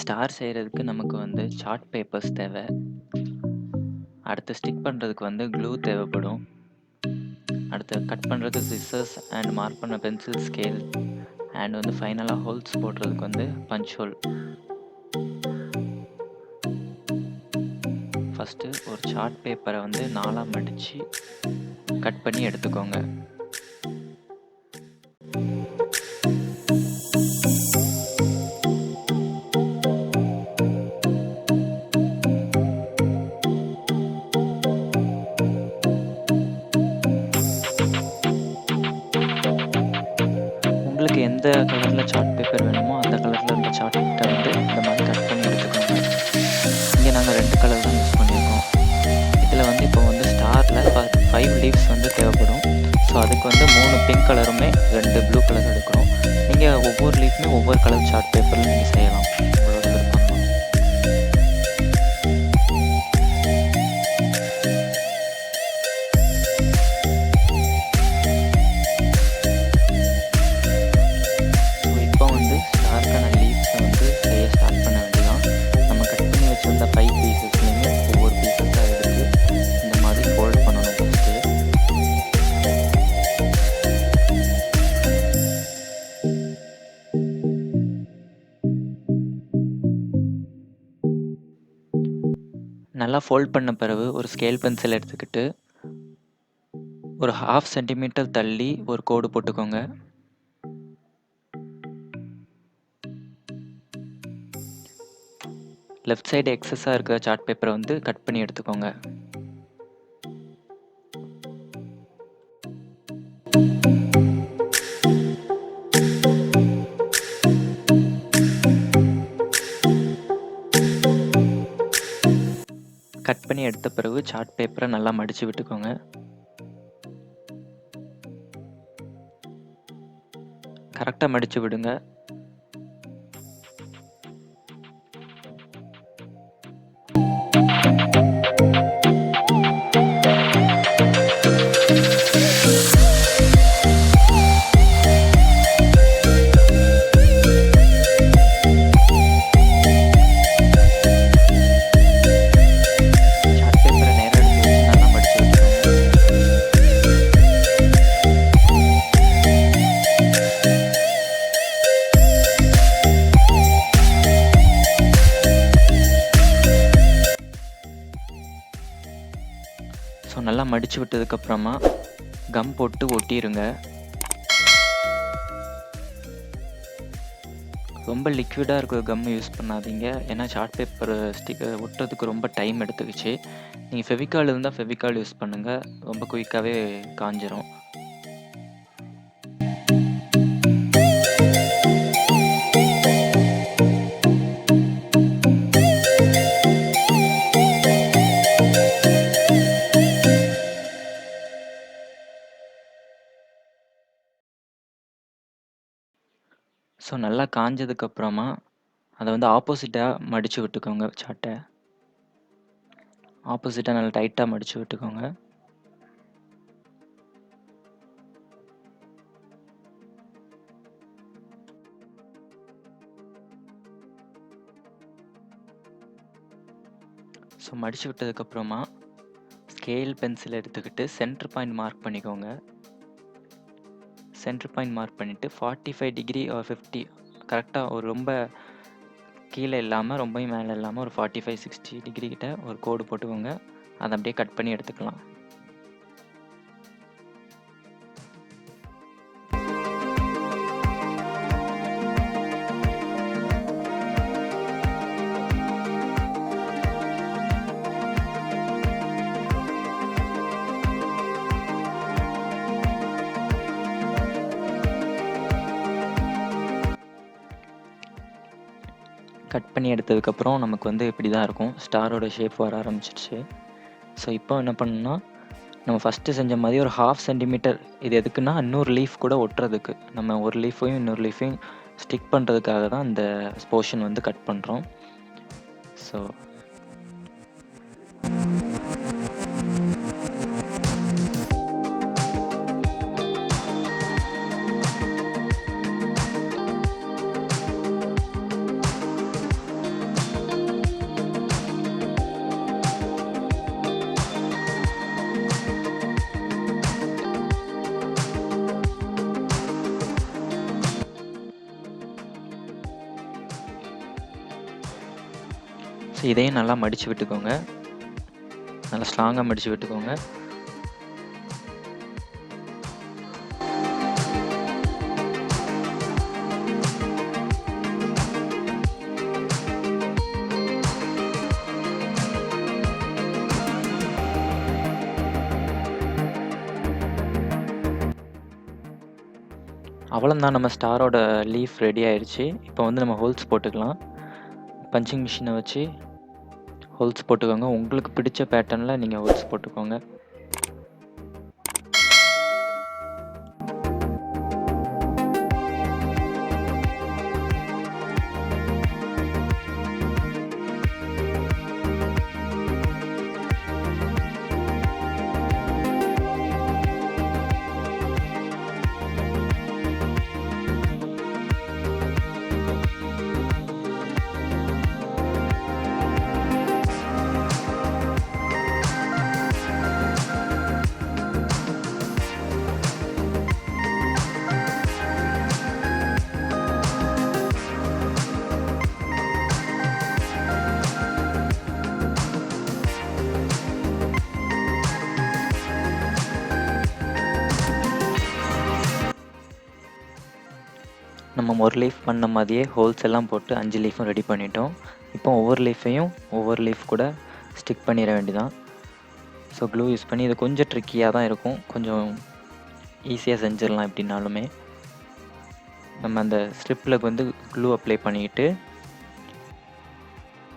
Star செய்றதுக்கு நமக்கு வந்து சார்ட் பேப்பர்ஸ் தேவை. அடுத்து ஸ்டிக் பண்றதுக்கு வந்து க்ளூ தேவைப்படும். அடுத்து கட் பண்றதுக்கு சிசர்ஸ் அண்ட் மார்க் பண்ண பென்சில் ஸ்கேல் அண்ட் வந்து ஃபைனலா ஹோல்ஸ் போடுறதுக்கு வந்து பஞ்ச் ஹோல். ஃபர்ஸ்ட்டு ஒரு சார்ட் பேப்பரை வந்து 4ஆ மடிச்சு கட் பண்ணி எடுத்துக்கோங்க. உங்களுக்கு எந்த கலர்ல சார்ட் பேப்பர் வேணுமோ அந்த கலர்ல இருந்த சார்ட்ட வந்து இந்த மாதிரி கட் பண்ணி எடுத்துக்கோங்க. இங்க நாங்க 2 கலர் தான் யூஸ் பண்ணியிருக்கோம். இதுல வந்து இப்போ வந்து ஸ்டார்ல 5 லீவ்ஸ் வந்து தேவைப்படும். ஸோ அதுக்கு வந்து 3 பிங்க் கலருமே 2 ப்ளூ கலர் எடுக்கணும். நீங்க ஒவ்வொரு லீஃப்மே ஒவ்வொரு கலர் சார்ட் பேப்பர்ல நீங்க செய்யலாம். உங்களோட விருப்பம் தான். ஸோ இப்போ வந்து ஸ்டார்க்கான லீவ்ஸை வந்து செய்ய ஸ்டார்ட் பண்ண வேண்டியதான். நம்ம கட் பண்ணி வச்சிருந்த 5 பீசஸ்லையுமே ஒவ்வொரு பீசஸாக எடுத்து இந்த மாதிரி ஃபோல்ட் பண்ணணும் ஃபஸ்ட்டு. நல்லா ஃபோல்ட் பண்ண பிறகு ஒரு ஸ்கேல் பென்சில் எடுத்துக்கிட்டு ஒரு 1/2 சென்டிமீட்டர் தள்ளி ஒரு கோடு போட்டுக்கோங்க. லெஃப்ட் சைடு எக்ஸஸாக இருக்கிற சார்ட் பேப்பரை வந்து கட் பண்ணி எடுத்துக்கோங்க. கட் பண்ணி எடுத்த பிறகு சார்ட் பேப்பரை நல்லா மடிச்சு விட்டுக்கோங்க. கரெக்டாக மடிச்சு விடுங்க. சார்ட் பேப்பரை நேராக எடுத்து வச்சு நல்லா மடிச்சு விட்டுக்கோங்க. ஸோ நல்லா மடிச்சு விட்டதுக்கப்புறமா கம் போட்டு ஒட்டிடுங்க. ரொம்ப லிக்விடாக இருக்கிற கம் யூஸ் பண்ணாதீங்க. ஏன்னா சார்ட் பேப்பர் ஒட்டுறதுக்கு ரொம்ப டைம் எடுத்துக்கிச்சு. நீங்கள் ஃபெவிகால் இருந்தால் ஃபெவிகால் யூஸ் பண்ணுங்கள். ரொம்ப குயிக்காகவே காஞ்சிரும். ஸோ நல்லா காஞ்சதுக்கப்புறமா அதை வந்து ஆப்போசிட்டாக மடித்து விட்டுக்கோங்க. சார்ட்டை ஆப்போசிட்டாக நல்லா டைட்டாக மடித்து விட்டுக்கோங்க. ஸோ மடித்து விட்டதுக்கப்புறமா ஸ்கேல் பென்சில் எடுத்துக்கிட்டு சென்டர் பாயிண்ட் மார்க் பண்ணிக்கோங்க. சென்டர் பாயிண்ட் மார்க் பண்ணிவிட்டு 45 டிகிரி ஆர் 50 கரெக்டாக ஒரு ரொம்ப கீழே இல்லாமல் ரொம்பவும் மேலே இல்லாமல் ஒரு 45-60 டிகிரி கிட்ட ஒரு கோடு போட்டுக்கோங்க. அதை அப்படியே கட் பண்ணி எடுத்துக்கலாம். கட் பண்ணி எடுத்ததுக்கப்புறம் நமக்கு வந்து இப்படி தான் இருக்கும். ஸ்டாரோட ஷேப் வர ஆரம்பிச்சிடுச்சு. ஸோ இப்போ என்ன பண்ணணும்னா நம்ம ஃபஸ்ட்டு செஞ்ச மாதிரி ஒரு 1/2 சென்டிமீட்டர், இது எதுக்குன்னா இன்னொரு லீஃப் கூட ஒட்டுறதுக்கு. நம்ம ஒரு லீஃபையும் இன்னொரு லீஃபையும் ஸ்டிக் பண்ணுறதுக்காக தான் இந்த போர்ஷன் வந்து கட் பண்ணுறோம். ஸோ ஸோ இதையும் நல்லா மடித்து விட்டுக்கோங்க. நல்லா ஸ்ட்ராங்காக மடித்து விட்டுக்கோங்க. அவ்வளோதான், நம்ம ஸ்டாரோட லீஃப் ரெடி ஆயிடுச்சு. இப்போ வந்து நம்ம ஹோல்ஸ் போட்டுக்கலாம். பஞ்சிங் மிஷினை வச்சு ஹோல்ஸ் போட்டுக்கோங்க. உங்களுக்கு பிடிச்ச பேட்டர்னில் நீங்கள் ஹோல்ஸ் போட்டுக்கோங்க. நம்ம ஒரு லீஃப் பண்ண மாதிரியே ஹோல்ஸ் எல்லாம் போட்டு 5 லீஃபும் ரெடி பண்ணிட்டோம். இப்போ ஒவ்வொரு லீஃபையும் ஒவ்வொரு லீஃப் கூட ஸ்டிக் பண்ணிட வேண்டியதான். ஸோ க்ளூ யூஸ் பண்ணி, இது கொஞ்சம் ட்ரிக்கியாக தான் இருக்கும். கொஞ்சம் ஈஸியாக செஞ்சிடலாம் எப்படின்னாலுமே. நம்ம அந்த ஸ்ட்ரிப்பில் வந்து க்ளூ அப்ளை பண்ணிக்கிட்டு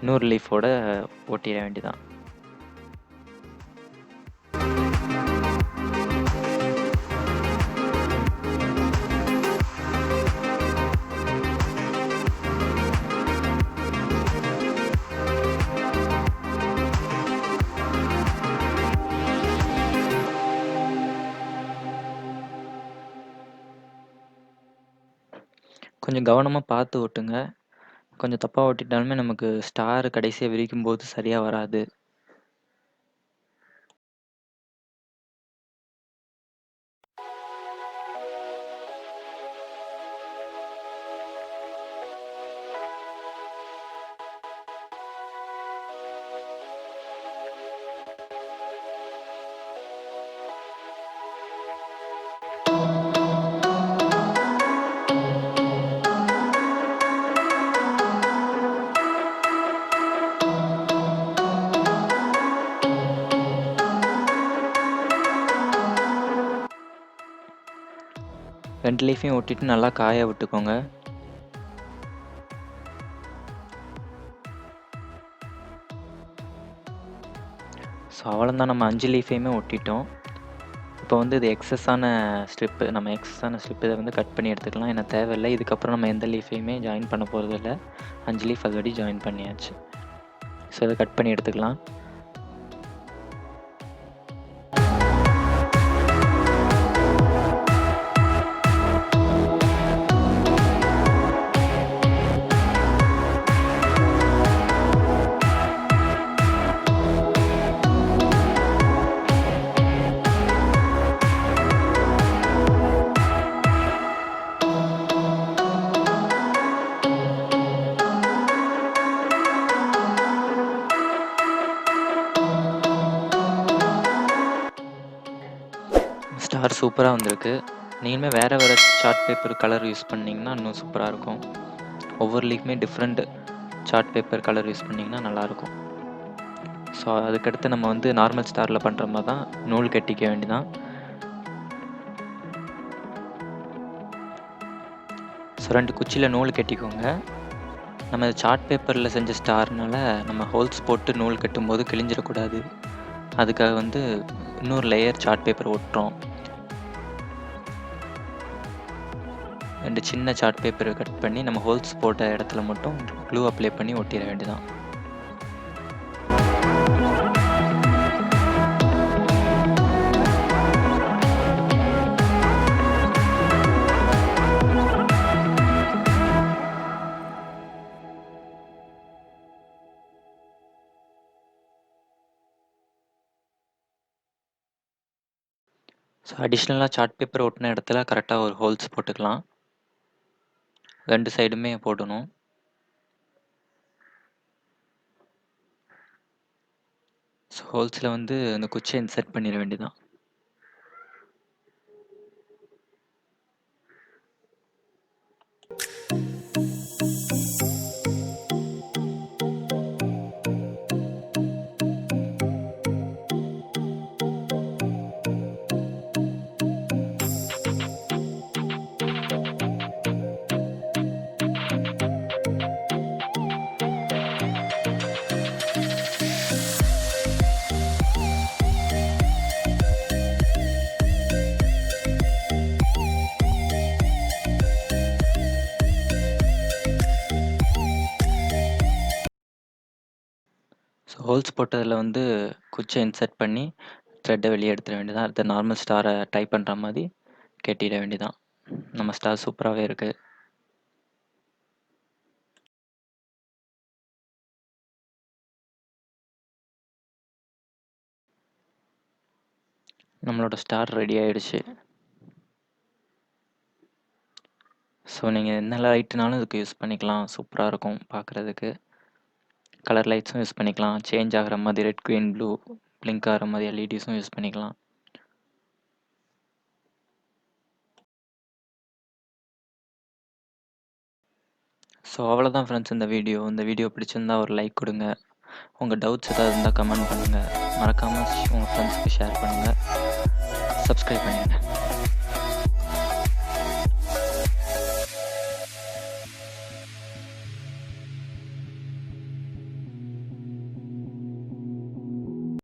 இன்னொரு லீஃபோட ஒட்டிட வேண்டியதான். கொஞ்சம் கவனமாக பார்த்து ஒட்டுங்க. கொஞ்சம் தப்பாக ஒட்டிட்டாலுமே நமக்கு ஸ்டார் கடைசியாக விரிக்கும்போது சரியாக வராது. ரெண்டு லீஃபையும் ஒட்டிட்டு நல்லா காய விட்டுக்கோங்க. ஸோ அவ்வளோதான், நம்ம 5 லீஃபையுமே ஒட்டிட்டோம். இப்போ வந்து இது எக்ஸஸான ஸ்ட்ரிப்பு. நம்ம எக்ஸஸான ஸ்ட்ரிப் இதை வந்து கட் பண்ணி எடுத்துக்கலாம். ஏன்னா தேவையில்லை. இதுக்கப்புறம் நம்ம எந்த லீஃபையுமே ஜாயின் பண்ண போகிறதில்ல. 5 லீஃப் ஆல்ரெடி ஜாயின் பண்ணியாச்சு. ஸோ இதை கட் பண்ணி எடுத்துக்கலாம். ஸ்டார் சூப்பராக வந்திருக்கு. நீங்களுமே வேறு வேறு சார்ட் பேப்பர் கலர் யூஸ் பண்ணிங்கன்னா இன்னும் சூப்பராக இருக்கும். ஒவ்வொரு லீஃப்மே different chart paper colour use பண்ணிங்கன்னா நல்லாயிருக்கும். ஸோ அதுக்கடுத்து நம்ம வந்து நார்மல் ஸ்டாரில் பண்ணுற மாதிரி தான் நூல் கட்டிக்க வேண்டியதான். ஸோ 2 குச்சியில் நூல் கட்டிக்கோங்க. நம்ம சார்ட் பேப்பரில் செஞ்ச ஸ்டார்னால நம்ம ஹோல்ஸ் போட்டு நூல் கட்டும்போது கிழிஞ்சிடக்கூடாது. அதுக்காக வந்து இன்னொரு லேயர் சார்ட் பேப்பர் ஒட்டுறோம். 2 சின்ன சார்ட் பேப்பரை கட் பண்ணி நம்ம ஹோல்ஸ் போட்ட இடத்துல மட்டும் க்ளூ அப்ளை பண்ணி ஒட்டிட வேண்டியதான். ஸோ அடிஷ்னலாக சார்ட் பேப்பர் ஒட்டின இடத்துல கரெக்டாக ஒரு ஹோல்ஸ் போட்டுக்கலாம். 2 சைடுமே போடணும். ஸோ ஹோல்ஸில் வந்து அந்த குச்சியை இன்சர்ட் பண்ணிட வேண்டியதான். ஸோ ஹோல்ஸ் போட்டதில் வந்து குச்சியை இன்சர்ட் பண்ணி த்ரெட்டை வெளியே எடுத்துட வேண்டியதான். அடுத்த நார்மல் ஸ்டாரை டைப் பண்ணுற மாதிரி கட்டிட வேண்டியதான். நம்ம ஸ்டார் சூப்பராகவே இருக்குது. நம்மளோட ஸ்டார் ரெடி ஆயிடுச்சு. ஸோ நீங்கள் என்ன லைட்டுனாலும் இதுக்கு யூஸ் பண்ணிக்கலாம். சூப்பராக இருக்கும் பார்க்குறதுக்கு. கலர் லைட்ஸும் யூஸ் பண்ணிக்கலாம். சேஞ்ச் ஆகிற மாதிரி ரெட், க்ரீன், ப்ளூ பிளிங்க் ஆகிற மாதிரி எல்இடிஸும் யூஸ் பண்ணிக்கலாம். ஸோ அவ்வளோதான் ஃப்ரெண்ட்ஸ் இந்த வீடியோ. இந்த வீடியோ பிடிச்சிருந்தா ஒரு லைக் கொடுங்க. உங்கள் டவுட்ஸ் ஏதாவது இருந்தால் கமெண்ட் பண்ணுங்கள். மறக்காமல் உங்கள் ஃப்ரெண்ட்ஸ்க்கு ஷேர் பண்ணுங்கள். சப்ஸ்கிரைப் பண்ணிடுங்க.